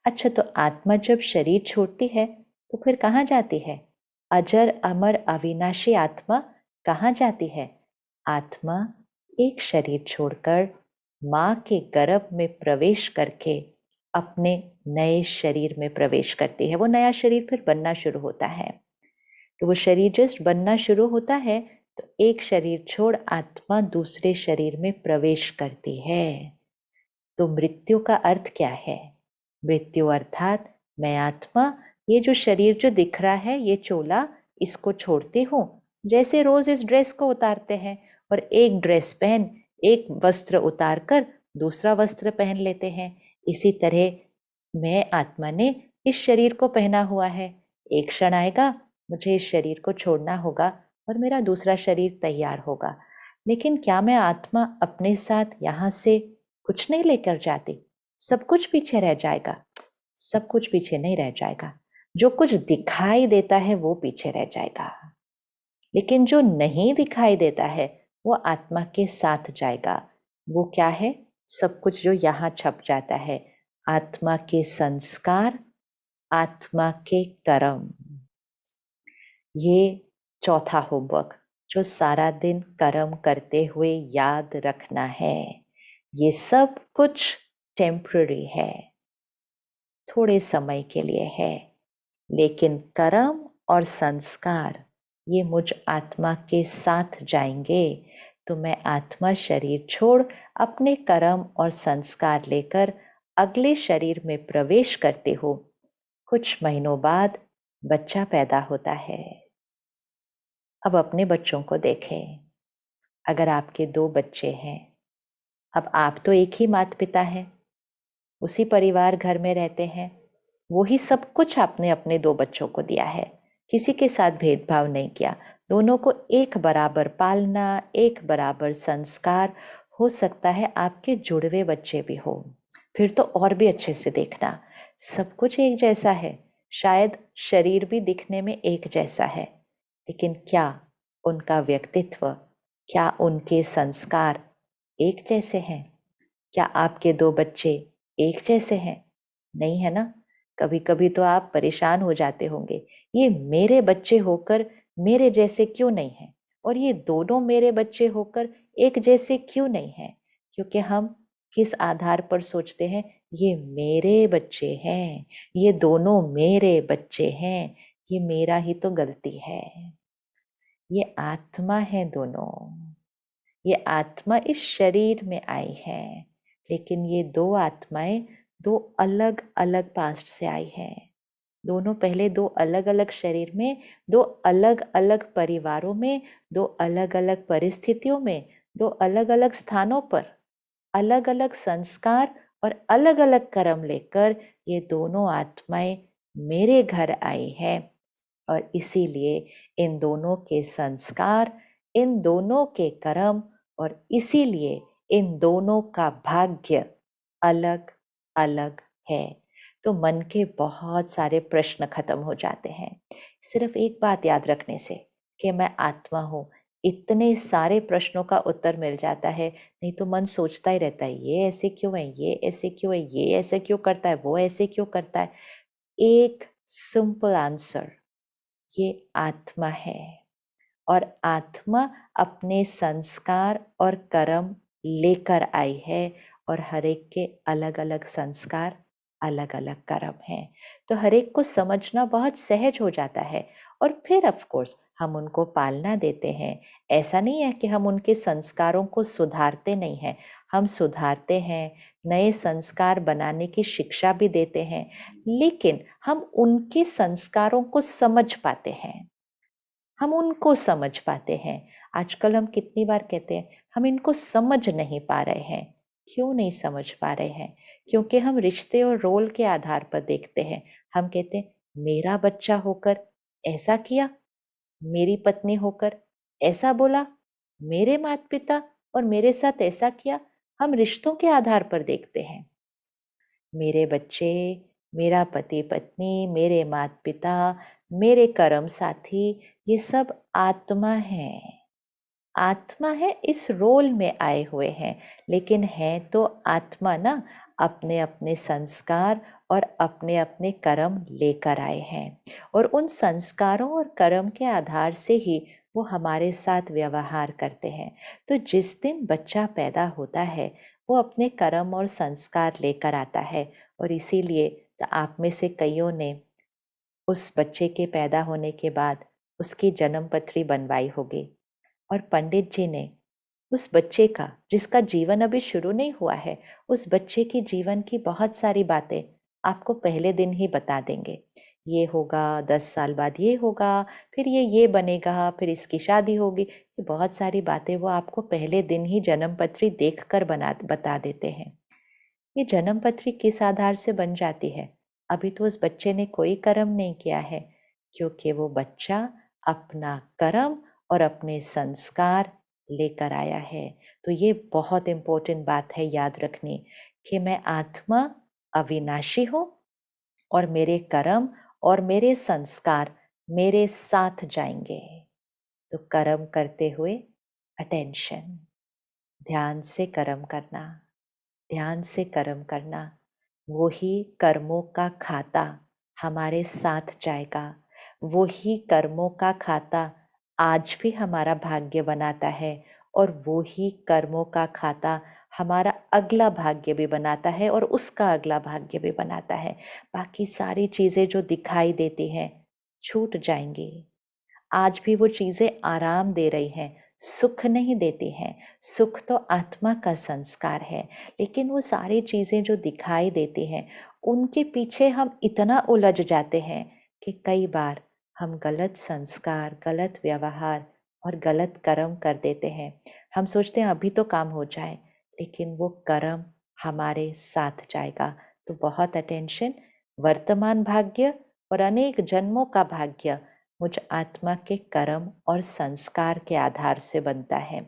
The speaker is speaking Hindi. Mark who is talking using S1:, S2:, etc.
S1: अच्छा, तो आत्मा जब शरीर छोड़ती है तो फिर कहाँ जाती है? अजर अमर अविनाशी आत्मा कहाँ जाती है? आत्मा एक शरीर छोड़कर माँ के गर्भ में प्रवेश करके अपने नए शरीर में प्रवेश करती है। वो नया शरीर फिर बनना शुरू होता है। तो वो शरीर जस्ट बनना शुरू होता है तो एक शरीर छोड़ आत्मा दूसरे शरीर में प्रवेश करती है। तो मृत्यु का अर्थ क्या है? मृत्यु अर्थात मैं आत्मा, ये जो शरीर जो दिख रहा है, ये चोला, इसको छोड़ती हूँ। जैसे रोज इस ड्रेस को उतारते हैं और एक ड्रेस पहन, एक वस्त्र उतार कर दूसरा वस्त्र पहन लेते हैं, इसी तरह मैं आत्मा ने इस शरीर को पहना हुआ है। एक क्षण आएगा, मुझे इस शरीर को छोड़ना होगा और मेरा दूसरा शरीर तैयार होगा। लेकिन क्या मैं आत्मा अपने साथ यहाँ से कुछ नहीं लेकर जाती? सब कुछ पीछे रह जाएगा? सब कुछ पीछे नहीं रह जाएगा। जो कुछ दिखाई देता है वो पीछे रह जाएगा, लेकिन जो नहीं दिखाई देता है वो आत्मा के साथ जाएगा। वो क्या है? सब कुछ जो यहाँ छप जाता है, आत्मा के संस्कार, आत्मा के कर्म। ये चौथा होमवर्क जो सारा दिन कर्म करते हुए याद रखना है। ये सब कुछ टेम्पररी है, थोड़े समय के लिए है, लेकिन कर्म और संस्कार ये मुझ आत्मा के साथ जाएंगे। तो मैं आत्मा शरीर छोड़ अपने कर्म और संस्कार लेकर अगले शरीर में प्रवेश करते हो। कुछ महीनों बाद बच्चा पैदा होता है। अब अपने बच्चों को देखें। अगर आपके 2 बच्चे हैं, अब आप तो एक ही माता पिता हैं, उसी परिवार घर में रहते हैं, वो ही सब कुछ आपने अपने 2 बच्चों को दिया है, किसी के साथ भेदभाव नहीं किया, दोनों को एक बराबर पालना, एक बराबर संस्कार। हो सकता है आपके जुड़वे बच्चे भी हो, फिर तो और भी अच्छे से देखना। सब कुछ एक जैसा है, शायद शरीर भी दिखने में एक जैसा है, लेकिन क्या उनका व्यक्तित्व, क्या उनके संस्कार एक जैसे हैं? क्या आपके 2 बच्चे एक जैसे हैं? नहीं है ना? कभी कभी तो आप परेशान हो जाते होंगे, ये मेरे बच्चे होकर मेरे जैसे क्यों नहीं है, और ये दोनों मेरे बच्चे होकर एक जैसे क्यों नहीं है? क्योंकि हम किस आधार पर सोचते हैं, ये मेरे बच्चे हैं, ये दोनों मेरे बच्चे हैं, ये मेरा ही तो गलती है। ये आत्मा है दोनों, ये आत्मा इस शरीर में आई है, लेकिन ये 2 आत्माएं 2 अलग अलग पास्ट से आई है। दोनों पहले 2 अलग अलग शरीर में, 2 अलग अलग परिवारों में, 2 अलग अलग परिस्थितियों में, 2 अलग अलग स्थानों पर अलग अलग संस्कार और अलग अलग कर्म लेकर ये दोनों आत्माएं मेरे घर आई है। और इसीलिए इन दोनों के संस्कार, इन दोनों के कर्म, और इसीलिए इन दोनों का भाग्य अलग अलग है। तो मन के बहुत सारे प्रश्न खत्म हो जाते हैं सिर्फ एक बात याद रखने से, कि मैं आत्मा हूं। इतने सारे प्रश्नों का उत्तर मिल जाता है। नहीं तो मन सोचता ही रहता है, ये ऐसे क्यों है, ये ऐसे क्यों है, ये ऐसे क्यों करता है, वो ऐसे क्यों करता है। एक सिंपल आंसर, ये आत्मा है, और आत्मा अपने संस्कार और कर्म लेकर आई है, और हर एक के अलग अलग संस्कार, अलग अलग कर्म हैं। तो हर एक को समझना बहुत सहज हो जाता है, और फिर ऑफ कोर्स हम उनको पालना देते हैं। ऐसा नहीं है कि हम उनके संस्कारों को सुधारते नहीं हैं, हम सुधारते हैं, नए संस्कार बनाने की शिक्षा भी देते हैं, लेकिन हम उनके संस्कारों को समझ पाते हैं, हम उनको समझ पाते हैं। आजकल हम कितनी बार कहते हैं, हम इनको समझ नहीं पा रहे हैं। क्यों नहीं समझ पा रहे हैं? क्योंकि हम रिश्ते और रोल के आधार पर देखते हैं। हम कहते हैं, मेरा बच्चा होकर ऐसा किया, मेरी पत्नी होकर ऐसा बोला, मेरे माता पिता और मेरे साथ ऐसा किया। हम रिश्तों के आधार पर देखते हैं। मेरे बच्चे, मेरा पति पत्नी, मेरे माता पिता, मेरे कर्म साथी, ये सब आत्मा है। आत्मा है इस रोल में आए हुए हैं, लेकिन है तो आत्मा ना अपने अपने संस्कार और अपने अपने कर्म लेकर आए हैं, और उन संस्कारों और कर्म के आधार से ही वो हमारे साथ व्यवहार करते हैं। तो जिस दिन बच्चा पैदा होता है वो अपने कर्म और संस्कार लेकर आता है, और इसीलिए तो आप में से कईयों ने उस बच्चे के पैदा होने के बाद उसकी जन्म पत्री बनवाई होगी, और पंडित जी ने उस बच्चे का, जिसका जीवन अभी शुरू नहीं हुआ है, उस बच्चे के जीवन की बहुत सारी बातें आपको पहले दिन ही बता देंगे। ये होगा, 10 साल बाद ये होगा, फिर ये बनेगा, फिर इसकी शादी होगी। ये बहुत सारी बातें वो आपको पहले दिन ही जन्म पत्री देख कर बता देते हैं। ये जन्म पत्री किस आधार से बन जाती है? अभी तो उस बच्चे ने कोई कर्म नहीं किया है, क्योंकि वो बच्चा अपना कर्म और अपने संस्कार लेकर आया है। तो ये बहुत इंपॉर्टेंट बात है याद रखनी, कि मैं आत्मा अविनाशी हूँ, और मेरे कर्म और मेरे संस्कार मेरे साथ जाएंगे। तो कर्म करते हुए अटेंशन, ध्यान से कर्म करना, ध्यान से कर्म करना। वो ही कर्मों का खाता हमारे साथ जाएगा। वो ही कर्मों का खाता आज भी हमारा भाग्य बनाता है, और वो ही कर्मों का खाता हमारा अगला भाग्य भी बनाता है, और उसका अगला भाग्य भी बनाता है। बाकी सारी चीजें जो दिखाई देती हैं छूट जाएंगी। आज भी वो चीजें आराम दे रही हैं, सुख नहीं देती हैं। सुख तो आत्मा का संस्कार है, लेकिन वो सारी चीजें जो दिखाई देती हैं उनके पीछे हम इतना उलझ जाते हैं कि कई बार हम गलत संस्कार, गलत व्यवहार और गलत कर्म कर देते हैं। हम सोचते हैं अभी तो काम हो जाए, लेकिन वो कर्म हमारे साथ जाएगा। तो बहुत अटेंशन। वर्तमान भाग्य और अनेक जन्मों का भाग्य मुझ आत्मा के कर्म और संस्कार के आधार से बनता है।